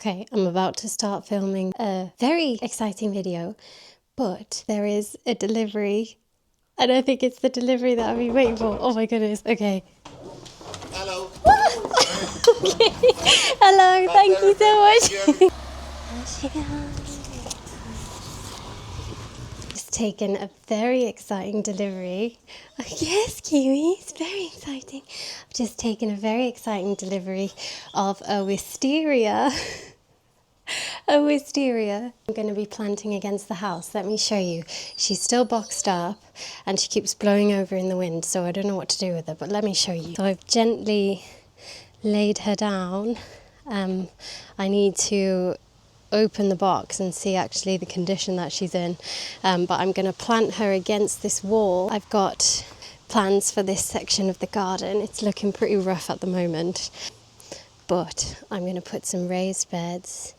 Okay, I'm about to start filming a very exciting video, but there is a delivery, and I think it's the delivery that I've been waiting for. Oh my goodness, okay. Hello. Okay. Hello, thank you so much. There she goes. Just taken a very exciting delivery. Oh, yes, Kiwi, it's very exciting. I've just taken a very exciting delivery of a wisteria. A wisteria I'm going to be planting against the house. Let me show you. She's still boxed up and she keeps blowing over in the wind, so I don't know what to do with her, but let me show you. So I've gently laid her down. I need to open the box and see actually the condition that she's in, but I'm going to plant her against this wall. I've got plans for this section of the garden. It's looking pretty rough at the moment, but I'm going to put some raised beds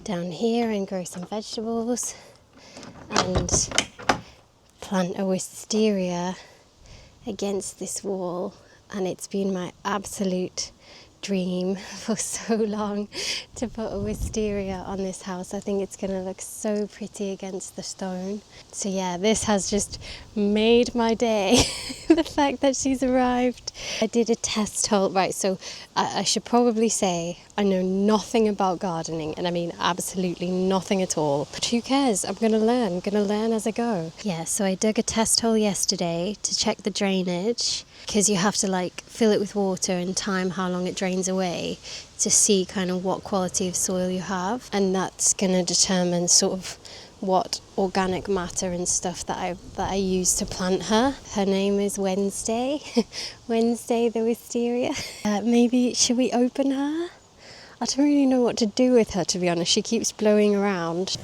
down here and grow some vegetables and plant a wisteria against this wall. And it's been my absolute dream for so long to put a wisteria on this house. I think it's going to look so pretty against the stone. So yeah, this has just made my day. The fact that she's arrived. I did a test hole, right, so I should probably say I know nothing about gardening, and I mean absolutely nothing at all. But who cares? I'm going to learn as I go. Yeah, so I dug a test hole yesterday to check the drainage, because you have to like fill it with water and time how long it drains away to see kind of what quality of soil you have, and that's going to determine sort of what organic matter and stuff that I use to plant her. Her name is Wednesday. Wednesday the wisteria. Maybe should we open her? I don't really know what to do with her, to be honest. She keeps blowing around.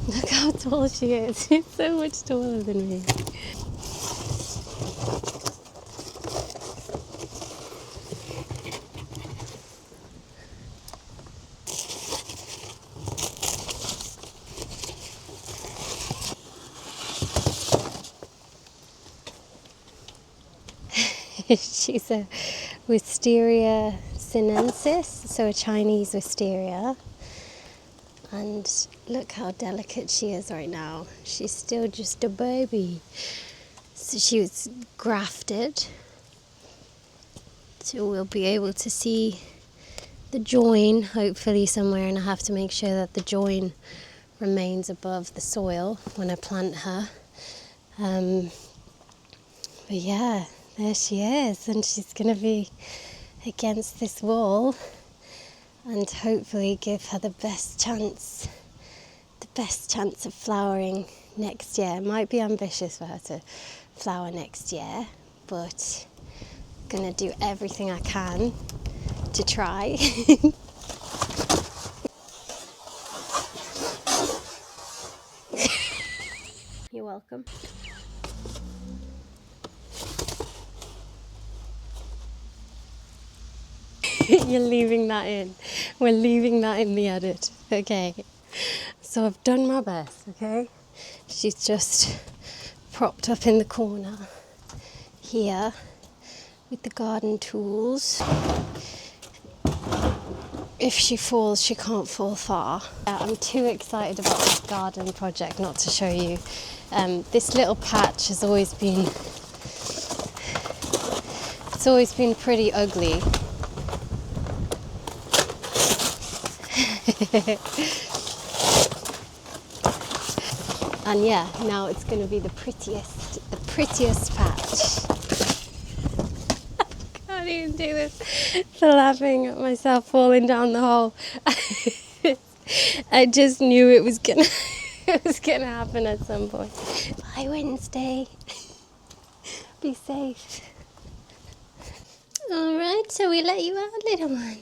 Look how tall she is. She's so much taller than me. She's a Wisteria sinensis, so a Chinese wisteria. And look how delicate she is right now. She's still just a baby. So she was grafted. So we'll be able to see the join, hopefully somewhere, and I have to make sure that the join remains above the soil when I plant her. But yeah, there she is, and she's going to be against this wall and hopefully give her the best chance of flowering next year. It might be ambitious for her to flower next year, but I'm going to do everything I can to try. You're welcome. You're leaving that in. We're leaving that in the edit. Okay. So I've done my best, okay? She's just propped up in the corner here with the garden tools. If she falls, she can't fall far. I'm too excited about this garden project not to show you. This little patch has always been, it's always been pretty ugly. And yeah, now it's going to be the prettiest patch. I can't even do this. Laughing at myself falling down the hole. I just knew it was gonna happen at some point. Bye, Wednesday. Be safe. All right, so we let you out, little one.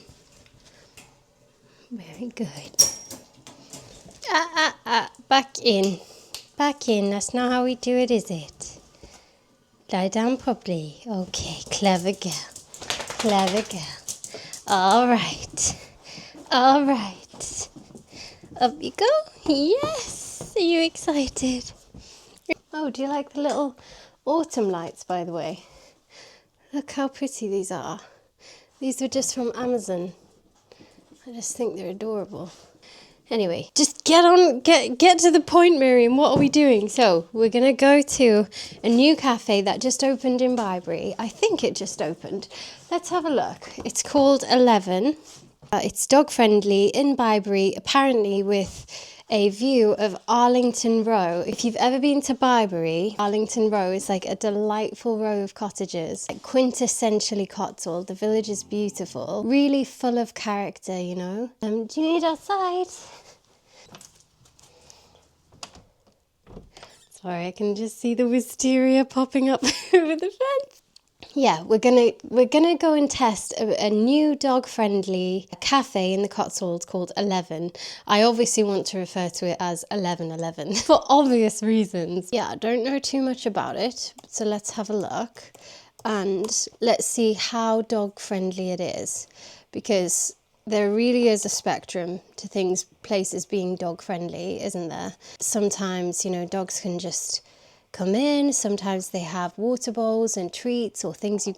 Very good. Back in. Back in. That's not how we do it, is it? Lie down properly. Okay, clever girl. Clever girl. All right. All right. Up you go. Yes. Are you excited? Oh, do you like the little autumn lights, by the way? Look how pretty these are. These were just from Amazon. I just think they're adorable. Anyway, just get to the point, Miriam. What are we doing? So we're gonna go to a new cafe that just opened in Bibury. I think it just opened. Let's have a look. It's called 11. It's dog friendly in Bibury, apparently with a view of Arlington Row. If you've ever been to Bibury, Arlington Row is like a delightful row of cottages, like quintessentially Cotswold. The village is beautiful, really full of character, you know. Do you need outside? Sorry, I can just see the wisteria popping up over the fence. Yeah, we're gonna go and test a new dog-friendly cafe in the Cotswolds called 11. I obviously want to refer to it as 1111 for obvious reasons. Yeah, I don't know too much about it, so let's have a look and let's see how dog-friendly it is, because there really is a spectrum to places being dog-friendly, isn't there? Sometimes, you know, dogs can just come in. Sometimes they have water bowls and treats, or things you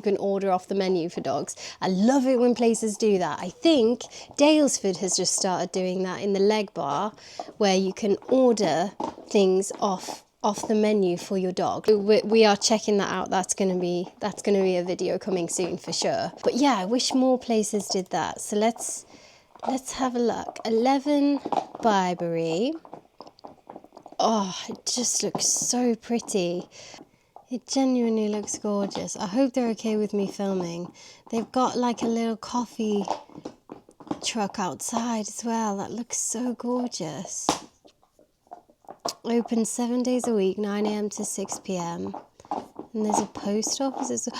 can order off the menu for dogs. I love it when places do that. I think Dalesford has just started doing that in the leg bar, where you can order things off the menu for your dog. We are checking that out. That's gonna be a video coming soon for sure. But yeah, I wish more places did that. So let's have a look. 11 Bibury. Oh, it just looks so pretty. It genuinely looks gorgeous. I hope they're okay with me filming. They've got like a little coffee truck outside as well. That looks so gorgeous. Open 7 days a week, 9 a.m. to 6 p.m. And there's a post office.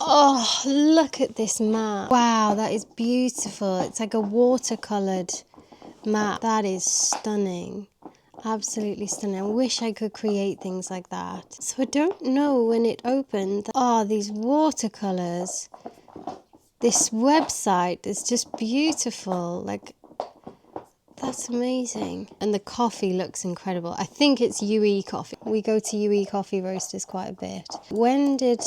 Oh, look at this map. Wow, that is beautiful. It's like a watercoloured map. That is stunning. Absolutely stunning. I wish I could create things like that. So I don't know when it opened. Oh, these watercolours. This website is just beautiful. Like, that's amazing. And the coffee looks incredible. I think it's UE coffee. We go to UE Coffee Roasters quite a bit. When did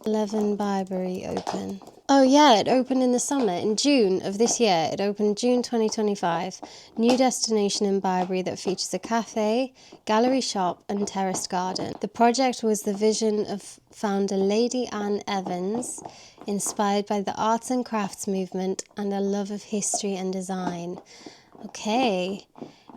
11 Bibury open? Oh yeah, it opened in the summer, in June of this year. It opened June 2025. New destination in Bibury that features a cafe, gallery shop and terraced garden. The project was the vision of founder Lady Anne Evans, inspired by the arts and crafts movement and a love of history and design. Okay.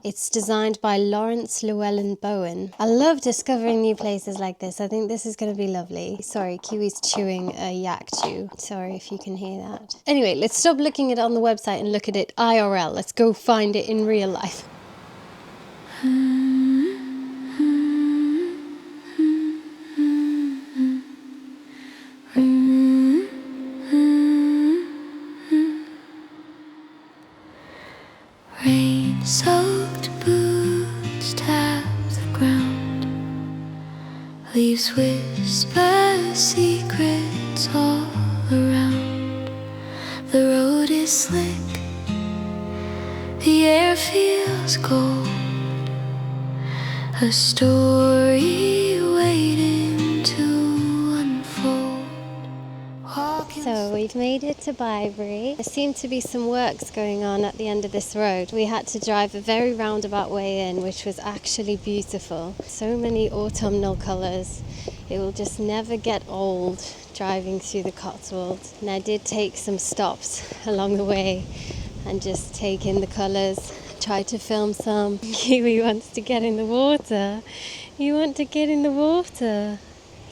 It's designed by Lawrence Llewellyn Bowen. I love discovering new places like this. I think this is going to be lovely. Sorry, Kiwi's chewing a yak chew. Sorry if you can hear that. Anyway, let's stop looking at it on the website and look at it IRL. Let's go find it in real life. Rain-soaked boots tap the ground. Leaves whisper secrets all around. The road is slick, the air feels cold. A story waiting to unfold. So we've made it to Bibury. There seemed to be some works going on at the end of this road. We had to drive a very roundabout way in, which was actually beautiful. So many autumnal colours. It will just never get old driving through the Cotswolds. And I did take some stops along the way and just take in the colours. Tried to film some. Kiwi wants to get in the water. You want to get in the water?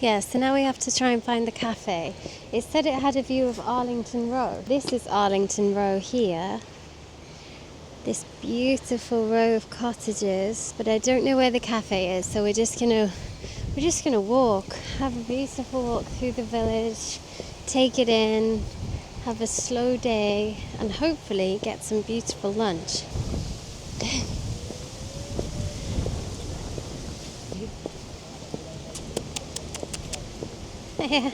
Yeah, so now we have to try and find the cafe. It said it had a view of Arlington Row. This is Arlington Row here. This beautiful row of cottages, but I don't know where the cafe is, so we're just gonna walk, have a beautiful walk through the village, take it in, have a slow day, and hopefully get some beautiful lunch. Yeah.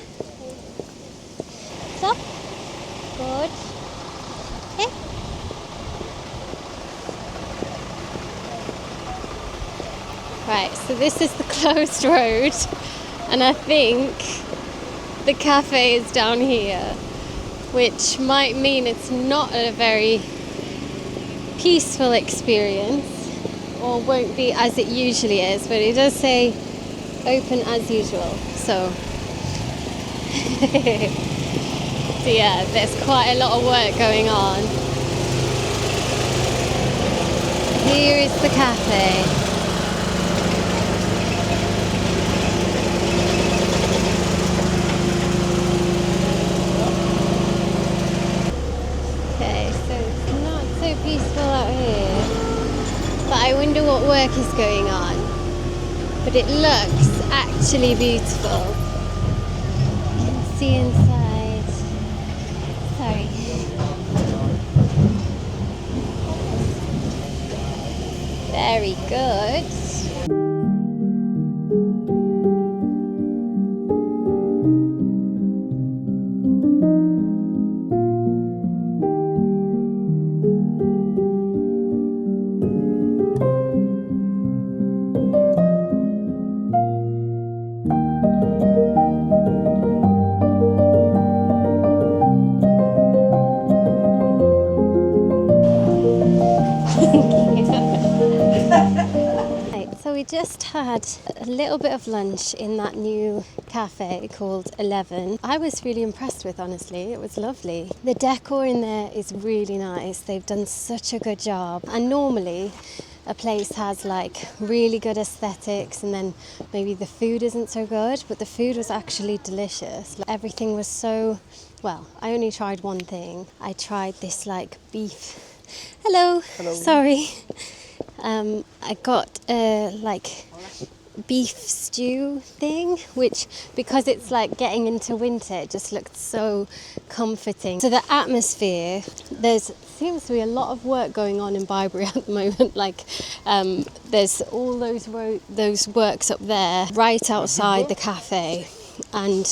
Stop. Good. Okay. Right, so this is the closed road, and I think the cafe is down here, which might mean it's not a very peaceful experience, or won't be as it usually is, but it does say open as usual, so so yeah, there's quite a lot of work going on. Here is the cafe. Okay, so it's not so peaceful out here, but I wonder what work is going on. But it looks actually beautiful. You can see inside. Sorry. Very good. So we just had a little bit of lunch in that new cafe called 11. I was really impressed with, honestly. It was lovely. The decor in there is really nice. They've done such a good job. And normally a place has like really good aesthetics and then maybe the food isn't so good, but the food was actually delicious. Like, everything was so, well, I only tried one thing. I tried this like beef. Hello. Sorry. I got a like beef stew thing, which, because it's like getting into winter, it just looked so comforting. So the atmosphere, seems to be a lot of work going on in Bibury at the moment. Like there's all those works up there right outside the cafe, and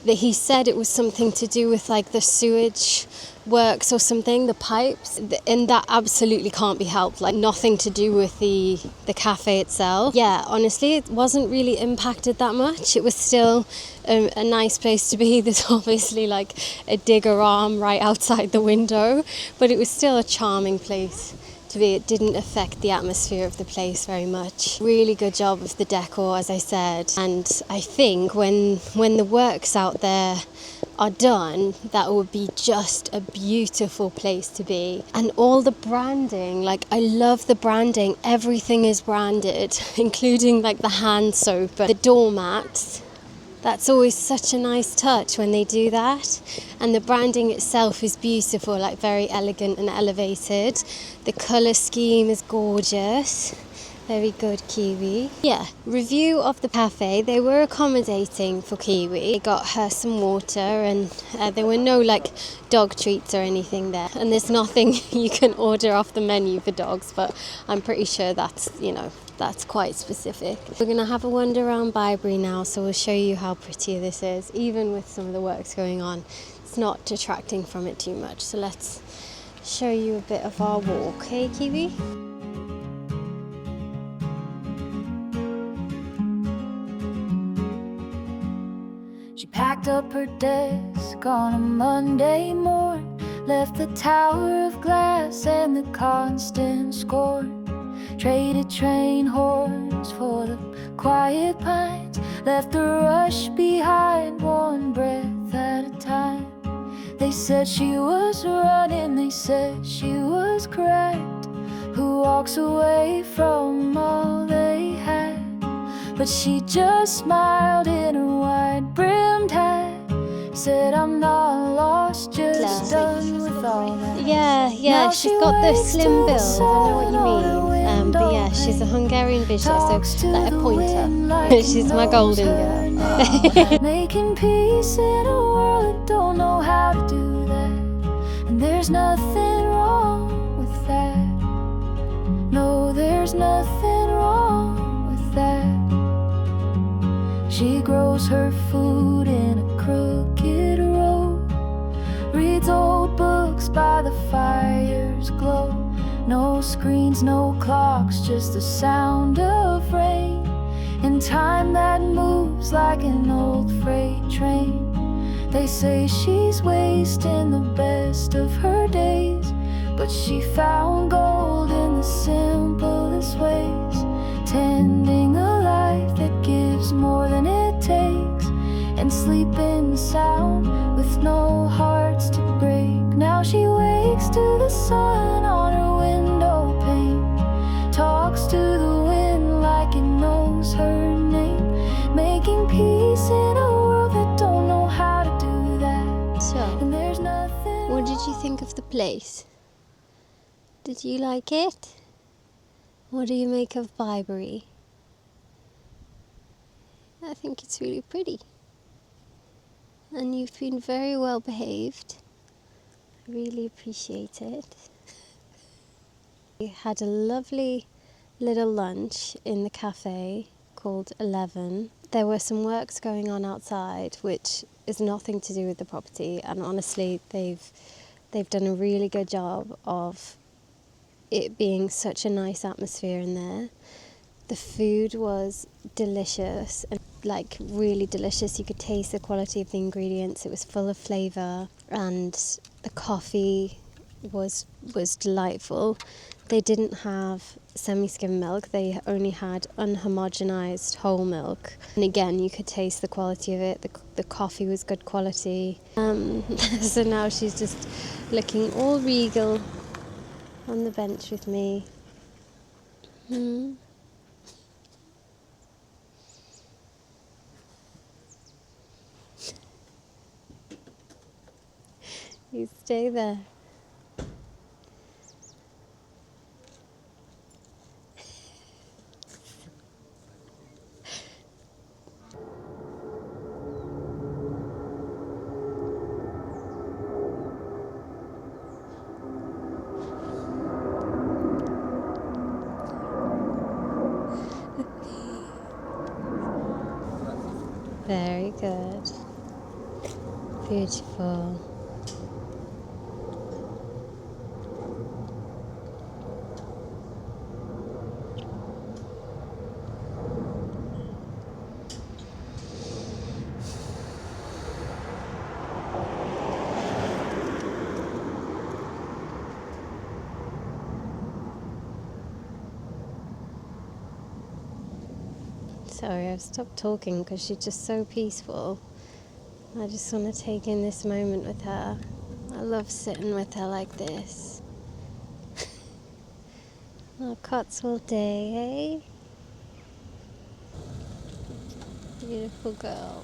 he said it was something to do with like the sewage works or something, the pipes, and that absolutely can't be helped. Like nothing to do with the cafe itself. Yeah, honestly, it wasn't really impacted that much. It was still a nice place to be. There's obviously like a digger arm right outside the window, but it was still a charming place to be. It didn't affect the atmosphere of the place very much. Really good job of the decor, as I said, and I think when the works out there are done, that would be just a beautiful place to be. And all the branding, like I love the branding. Everything is branded, including like the hand soap, the doormats. That's always such a nice touch when they do that. And the branding itself is beautiful, like very elegant and elevated. The colour scheme is gorgeous. Very good, Kiwi. Yeah, review of the cafe. They were accommodating for Kiwi. They got her some water, and there were no like dog treats or anything there. And there's nothing you can order off the menu for dogs, but I'm pretty sure that's quite specific. We're gonna have a wander around Bibury now, so we'll show you how pretty this is, even with some of the works going on. It's not detracting from it too much. So let's show you a bit of our walk. Hey, Kiwi? She packed up her desk on a Monday morn, left the tower of glass and the constant scorn, traded train horns for the quiet pines, left the rush behind, one breath at a time. They said she was running, they said she was cracked, who walks away from all they had. But she just smiled in her wide-brimmed hat, said I'm not lost, just done with all that. Yeah, she's got the slim build, I know what you mean. But yeah, she's a Hungarian visual, so like a pointer. She's my golden girl. Making peace in a world that don't know how to do that. And there's nothing wrong with that. No, there's nothing wrong with that. She grows her food in a crooked road, reads old books by the fire's glow. No screens, no clocks, just the sound of rain, in time that moves like an old freight train. They say she's wasting the best of her days, but she found gold in the simplest ways, tending a life that gives more than it takes, and sleeping sound with no hearts to break. Now she wakes to the sun on her window pane, talks to the wind like it knows her name, making peace in a world that don't know how to do that. So, And there's nothing. what did you think of the place? Did you like it? What do you make of Bibury? I think it's really pretty. And you've been very well behaved. I really appreciate it. We had a lovely little lunch in the cafe called 11. There were some works going on outside which is nothing to do with the property, and honestly they've done a really good job of it being such a nice atmosphere in there. The food was delicious, and like really delicious. You could taste the quality of the ingredients. It was full of flavour, and the coffee was delightful. They didn't have semi-skim milk. They only had unhomogenized whole milk. And again, you could taste the quality of it. The coffee was good quality. So now she's just looking all regal on the bench with me. You stay there. Very good. Beautiful. Sorry, I've stopped talking because she's just so peaceful. I just want to take in this moment with her. I love sitting with her like this. Oh, Cotswold day, eh? Beautiful girl.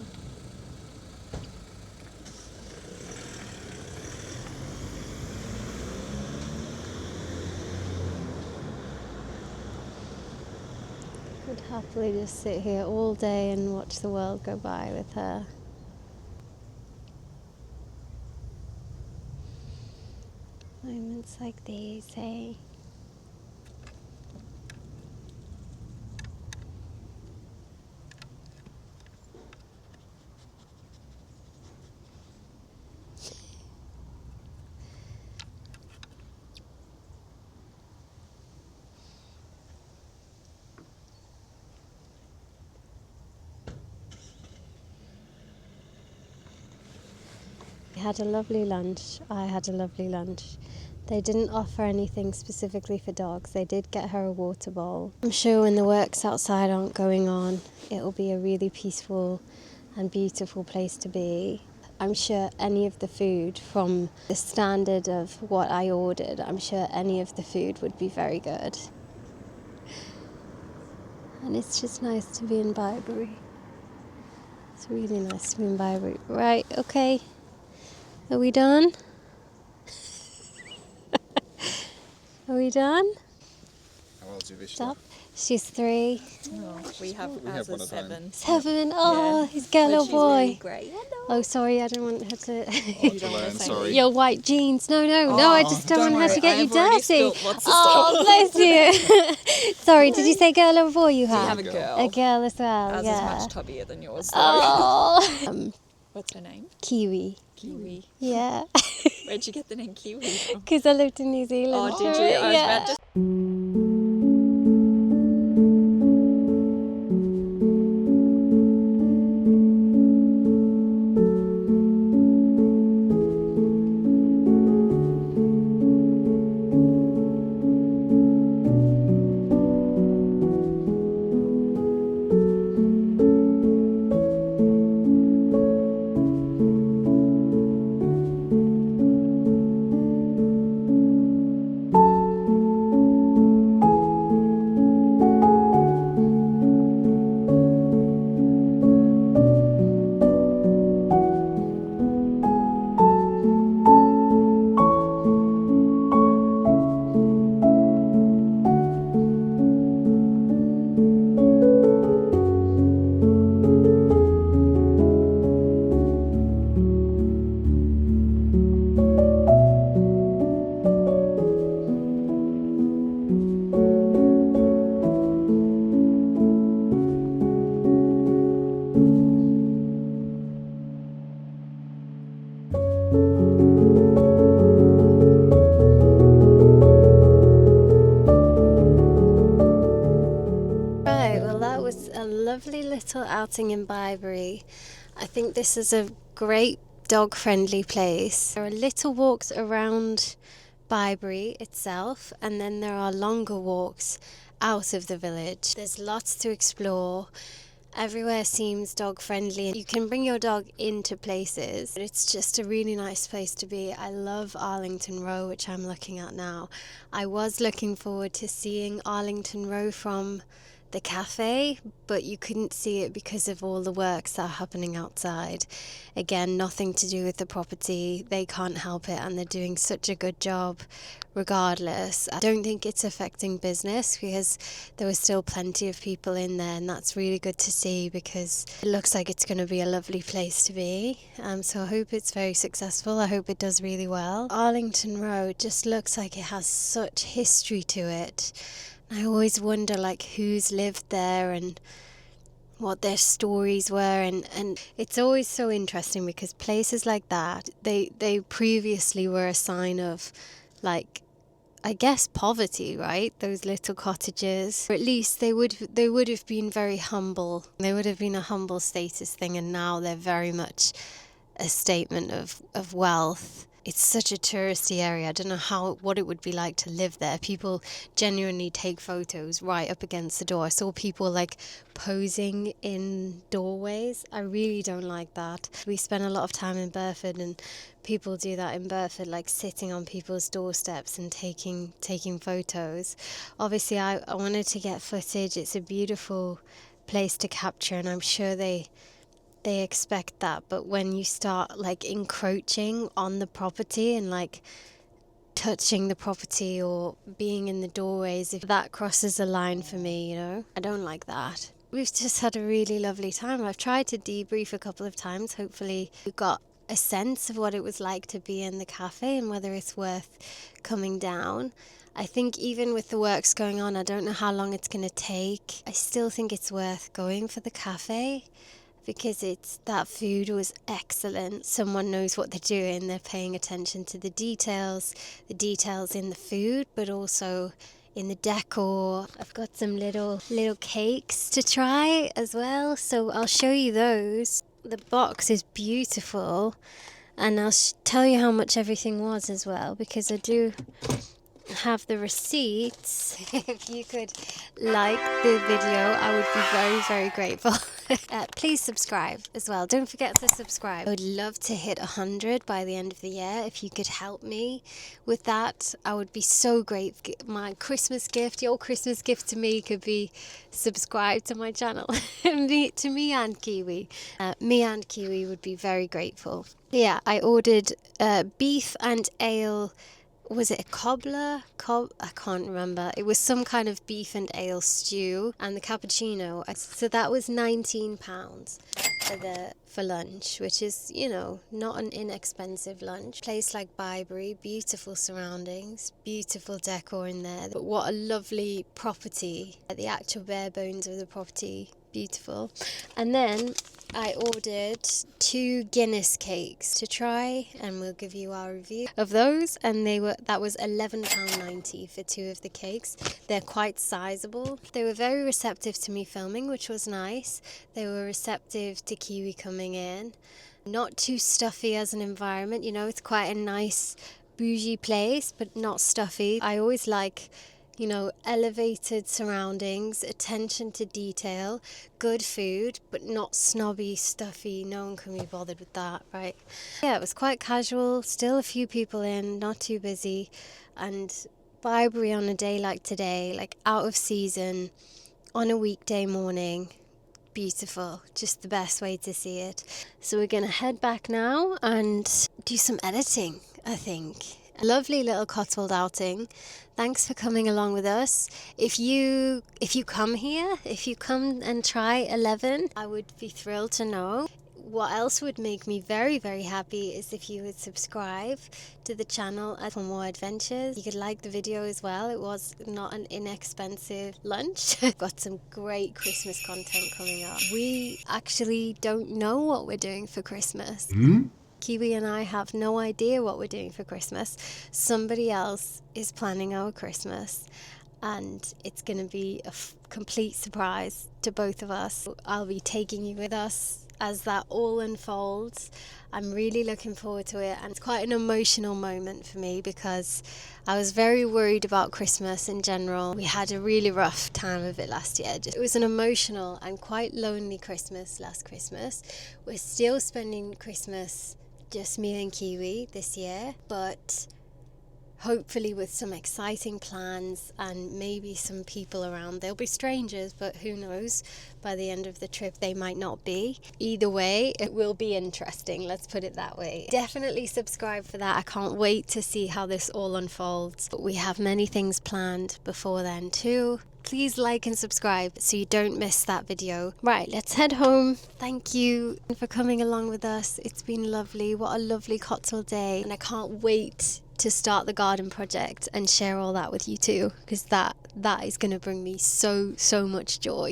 I'd happily just sit here all day and watch the world go by with her. Moments like these, eh? We had a lovely lunch. I had a lovely lunch. They didn't offer anything specifically for dogs. They did get her a water bowl. I'm sure when the works outside aren't going on, it'll be a really peaceful and beautiful place to be. I'm sure any of the food, from the standard of what I ordered, I'm sure any of the food would be very good. And it's just nice to be in Bibury. It's really nice to be in Bibury. Right, okay. Are we done? Are we done? How old's your Vishnu? Stop. She's 3. Oh, we have We have as a one at home. 7. 7. Oh, Yeah. he's girl But or she's boy? really great. Hello. Oh, sorry, I don't want her to. You don't want to say Sorry. Your white jeans. No, I just don't want her to get you dirty. Lots of Oh, bless you. Sorry, did you say girl or boy you stuff. have? You have a girl. A girl as well, Ours yeah. is much tubbier than yours. Though. Oh. What's her name? Kiwi. Kiwi. Yeah. Where'd you get the name Kiwi from? Because I lived in New Zealand. Oh, did you? I was Yeah. about to lovely little outing in Bibury. I think this is a great dog-friendly place. There are little walks around Bibury itself, and then there are longer walks out of the village. There's lots to explore. Everywhere seems dog friendly. You can bring your dog into places. It's just a really nice place to be. I love Arlington Row, which I'm looking at now. I was looking forward to seeing Arlington Row from the cafe, but you couldn't see it because of all the works that are happening outside. Again, nothing to do with the property. They can't help it, and they're doing such a good job regardless. I don't think it's affecting business because there was still plenty of people in there, and that's really good to see because it looks like it's going to be a lovely place to be. So I hope it's very successful. I hope it does really well. Arlington Road just looks like it has such history to it. I always wonder like who's lived there and what their stories were, and it's always so interesting because places like that, they previously were a sign of, like, I guess poverty, right? Those little cottages, or at least they would have been very humble. They would have been a humble status thing, and now they're very much a statement of wealth. It's such a touristy area. I don't know what it would be like to live there. People genuinely take photos right up against the door. I saw people like posing in doorways. I really don't like that. We spend a lot of time in Burford, and people do that in Burford, like sitting on people's doorsteps and taking photos. Obviously, I wanted to get footage. It's a beautiful place to capture, and I'm sure they expect that, but when you start like encroaching on the property and like touching the property or being in the doorways, if that crosses a line for me, I don't like that. We've just had a really lovely time. I've tried to debrief a couple of times. Hopefully you got a sense of what it was like to be in the cafe and whether it's worth coming down. I think even with the works going on, I don't know how long it's going to take. I still think it's worth going for the cafe, because that food was excellent. Someone knows what they're doing. They're paying attention to the details in the food, but also in the decor. I've got some little cakes to try as well, so I'll show you those. The box is beautiful, and I'll tell you how much everything was as well, because I do have the receipts. If you could like the video, I would be very, very grateful. Please subscribe as well. Don't forget to subscribe. I would love to hit 100 by the end of the year. If you could help me with that, I would be so grateful. My Christmas gift, your Christmas gift to me could be subscribe to my channel. To me and Kiwi. Me and Kiwi would be very grateful. Yeah, I ordered beef and ale. Was it a cobbler? I can't remember. It was some kind of beef and ale stew, and the cappuccino. So that was £19 for lunch, which is, not an inexpensive lunch. Place like Bibury, beautiful surroundings, beautiful decor in there. But what a lovely property. The actual bare bones of the property, beautiful. And then I ordered 2 Guinness cakes to try, and we'll give you our review of those. And that was £11.90 for 2 of the cakes. They're quite sizable. They were very receptive to me filming, which was nice. They were receptive to Kiwi coming in. Not too stuffy as an environment, it's quite a nice bougie place, but not stuffy. I always like elevated surroundings, attention to detail, good food, but not snobby, stuffy. No one can be bothered with that, right? Yeah, it was quite casual, still a few people in, not too busy. And Bibury on a day like today, like out of season, on a weekday morning, beautiful, just the best way to see it. So we're gonna head back now and do some editing, I think. A lovely little Cotswold outing. Thanks for coming along with us. If you come here, if you come and try 11, I would be thrilled to know. What else would make me very, very happy is if you would subscribe to the channel for more adventures. You could like the video as well. It was not an inexpensive lunch. Got some great Christmas content coming up. We actually don't know what we're doing for Christmas. Kiwi and I have no idea what we're doing for Christmas. Somebody else is planning our Christmas. and it's going to be a complete surprise to both of us. I'll be taking you with us as that all unfolds. I'm really looking forward to it, and it's quite an emotional moment for me because I was very worried about Christmas in general. We had a really rough time of it last year. It was an emotional and quite lonely Christmas last Christmas. We're still spending Christmas just me and Kiwi this year, but hopefully with some exciting plans and maybe some people around. They'll be strangers, but who knows, by the end of the trip they might not be. Either way, it will be interesting, let's put it that way. Definitely subscribe for that. I can't wait to see how this all unfolds. But we have many things planned before then too. Please like and subscribe so you don't miss that video. Right, let's head home. Thank you for coming along with us. It's been lovely. What a lovely Cotswold day, and I can't wait to start the garden project and share all that with you too, because that is going to bring me so much joy.